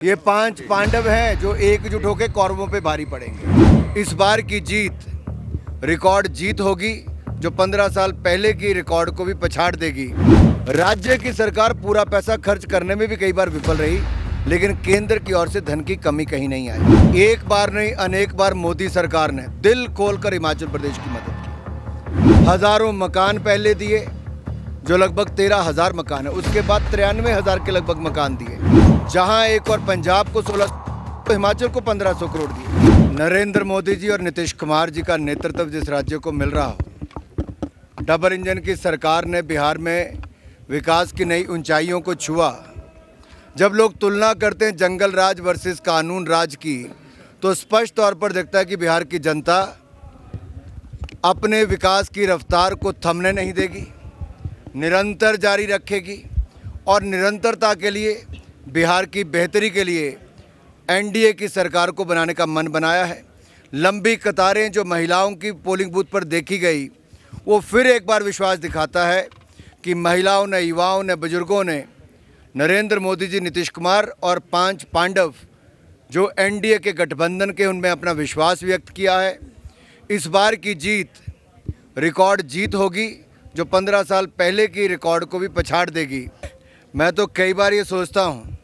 ये 5 पांडव हैं जो एकजुट होकर कौरवों पे भारी पड़ेंगे। इस बार की जीत रिकॉर्ड जीत होगी जो 15 साल पहले की रिकॉर्ड को भी पछाड़ देगी। राज्य की सरकार पूरा पैसा खर्च करने में भी कई बार विफल रही, लेकिन केंद्र की ओर से धन की कमी कहीं नहीं आई। एक बार नहीं अनेक बार मोदी सरकार ने दिल खोलकर हिमाचल प्रदेश की मदद की। हजारों मकान पहले दिए, जो लगभग 13,000 मकान है। उसके बाद 93,000 के लगभग मकान दिए। जहां एक और पंजाब को 16, तो हिमाचल को 1500 करोड़ दिए। नरेंद्र मोदी जी और नीतीश कुमार जी का नेतृत्व जिस राज्य को मिल रहा हो, डबल इंजन की सरकार ने बिहार में विकास की नई ऊंचाइयों को छुआ। जब लोग तुलना करते हैं जंगल राज वर्सेस कानून राज की, तो स्पष्ट तौर पर दिखता है कि बिहार की जनता अपने विकास की रफ्तार को थमने नहीं देगी, निरंतर जारी रखेगी। और निरंतरता के लिए, बिहार की बेहतरी के लिए एनडीए की सरकार को बनाने का मन बनाया है। लंबी कतारें जो महिलाओं की पोलिंग बूथ पर देखी गई, वो फिर एक बार विश्वास दिखाता है कि महिलाओं ने, युवाओं ने, बुजुर्गों ने नरेंद्र मोदी जी, नीतीश कुमार और 5 पांडव जो एनडीए के गठबंधन के, उनमें अपना विश्वास व्यक्त किया है। इस बार की जीत रिकॉर्ड जीत होगी जो 15 साल पहले की रिकॉर्ड को भी पछाड़ देगी। मैं तो कई बार ये सोचता हूँ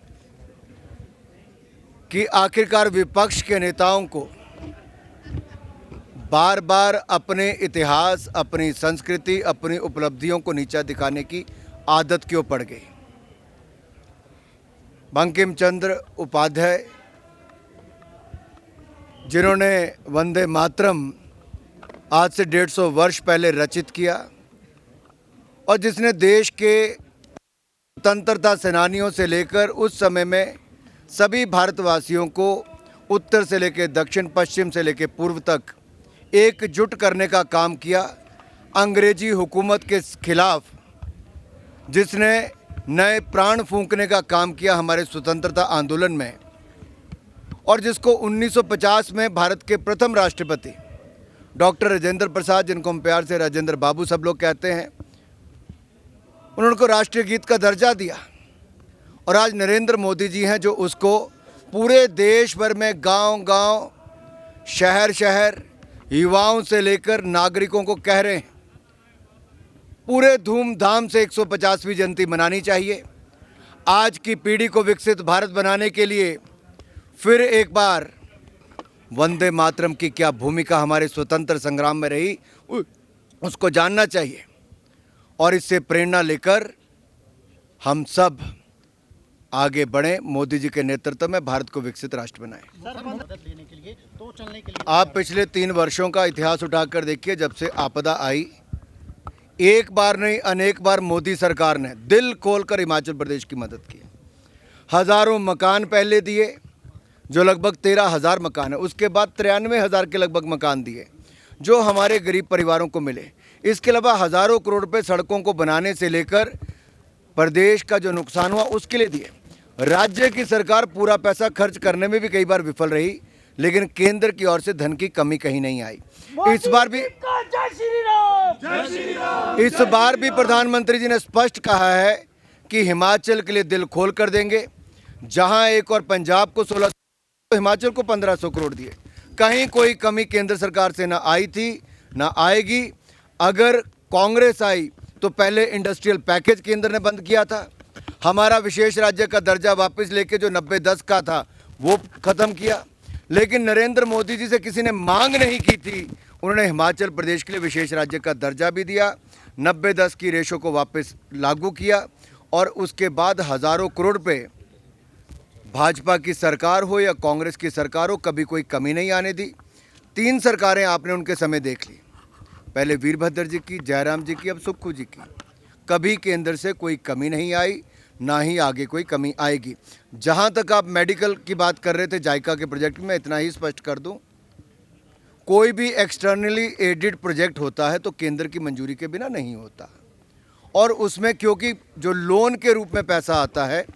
कि आखिरकार विपक्ष के नेताओं को बार बार अपने इतिहास, अपनी संस्कृति, अपनी उपलब्धियों को नीचा दिखाने की आदत क्यों पड़ गई। बंकिम चंद्र उपाध्याय, जिन्होंने वंदे मातरम आज से 150 वर्ष पहले रचित किया और जिसने देश के स्वतंत्रता सेनानियों से लेकर उस समय में सभी भारतवासियों को उत्तर से लेकर दक्षिण, पश्चिम से लेकर पूर्व तक एकजुट करने का काम किया। अंग्रेजी हुकूमत के खिलाफ जिसने नए प्राण फूंकने का काम किया हमारे स्वतंत्रता आंदोलन में, और जिसको 1950 में भारत के प्रथम राष्ट्रपति डॉक्टर राजेंद्र प्रसाद, जिनको हम प्यार से राजेंद्र बाबू सब लोग कहते हैं, उन्होंने उनको राष्ट्रीय गीत का दर्जा दिया। और आज नरेंद्र मोदी जी हैं जो उसको पूरे देश भर में गांव-गांव, शहर-शहर, युवाओं से लेकर नागरिकों को कह रहे हैं पूरे धूमधाम से 150वीं जयंती मनानी चाहिए। आज की पीढ़ी को विकसित भारत बनाने के लिए फिर एक बार वंदे मातरम की क्या भूमिका हमारे स्वतंत्र संग्राम में रही, उसको जानना चाहिए। और इससे प्रेरणा लेकर हम सब आगे बढ़ें, मोदी जी के नेतृत्व में भारत को विकसित राष्ट्र बनाएं। मदद लेने के लिए तो चलने के लिए आप पिछले 3 वर्षों का इतिहास उठाकर देखिए। जब से आपदा आई, एक बार नहीं अनेक बार मोदी सरकार ने दिल खोलकर हिमाचल प्रदेश की मदद की। हजारों मकान पहले दिए, जो लगभग 13,000 मकान है। उसके बाद 93,000 के लगभग मकान दिए जो हमारे गरीब परिवारों को मिले। इसके अलावा हज़ारों करोड़ रुपए सड़कों को बनाने से लेकर प्रदेश का जो नुकसान हुआ उसके लिए दिए। राज्य की सरकार पूरा पैसा खर्च करने में भी कई बार विफल रही, लेकिन केंद्र की ओर से धन की कमी कहीं नहीं आई। इस बार भी प्रधानमंत्री जी ने स्पष्ट कहा है कि हिमाचल के लिए दिल खोल कर देंगे। जहां एक और पंजाब को 16, तो हिमाचल को 1500 करोड़ दिए। कहीं कोई कमी केंद्र सरकार से ना आई थी, ना आएगी। अगर कांग्रेस आई तो पहले इंडस्ट्रियल पैकेज केंद्र ने बंद किया था। हमारा विशेष राज्य का दर्जा वापस लेके जो 90-10 का था वो ख़त्म किया। लेकिन नरेंद्र मोदी जी से किसी ने मांग नहीं की थी, उन्होंने हिमाचल प्रदेश के लिए विशेष राज्य का दर्जा भी दिया, 90-10 की रेशो को वापस लागू किया। और उसके बाद हज़ारों करोड़ रुपये भाजपा की सरकार हो या कांग्रेस की सरकार हो, कभी कोई कमी नहीं आने दी। 3 सरकारें आपने उनके समय देख ली, पहले वीरभद्र जी की, जयराम जी की, अब सुक्खू जी की। कभी केंद्र से कोई कमी नहीं आई, ना ही आगे कोई कमी आएगी। जहां तक आप मेडिकल की बात कर रहे थे, जायका के प्रोजेक्ट में, इतना ही स्पष्ट कर दूं, कोई भी एक्सटर्नली एडेड प्रोजेक्ट होता है तो केंद्र की मंजूरी के बिना नहीं होता। और उसमें क्योंकि जो लोन के रूप में पैसा आता है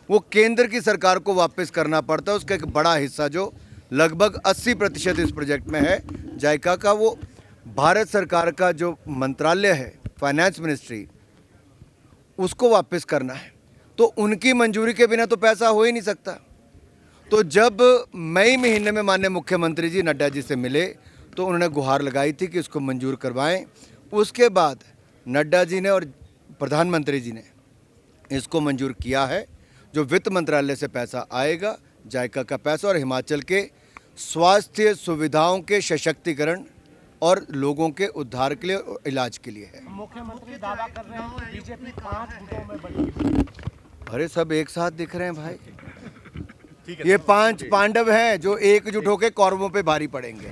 वो केंद्र की सरकार को वापस करना पड़ता है। उसका एक बड़ा हिस्सा जो लगभग 80% इस प्रोजेक्ट में है जायका का, वो भारत सरकार का जो मंत्रालय है, फाइनेंस मिनिस्ट्री, उसको वापस करना है। तो उनकी मंजूरी के बिना तो पैसा हो ही नहीं सकता। तो जब मई महीने में माननीय मुख्यमंत्री जी नड्डा जी से मिले तो उन्होंने गुहार लगाई थी कि इसको मंजूर करवाएं। उसके बाद नड्डा जी ने और प्रधानमंत्री जी ने इसको मंजूर किया है। जो वित्त मंत्रालय से पैसा आएगा, जायका का पैसा, और हिमाचल के स्वास्थ्य सुविधाओं के सशक्तिकरण और लोगों के उद्धार के लिए और इलाज के लिए है। मुख्यमंत्री दावा कर रहे हैं कि बीजेपी 5 गुटों में बटी। अरे सब एक साथ दिख रहे हैं भाई। ये 5 पांडव हैं जो एकजुट होकर कौरवों पे भारी पड़ेंगे।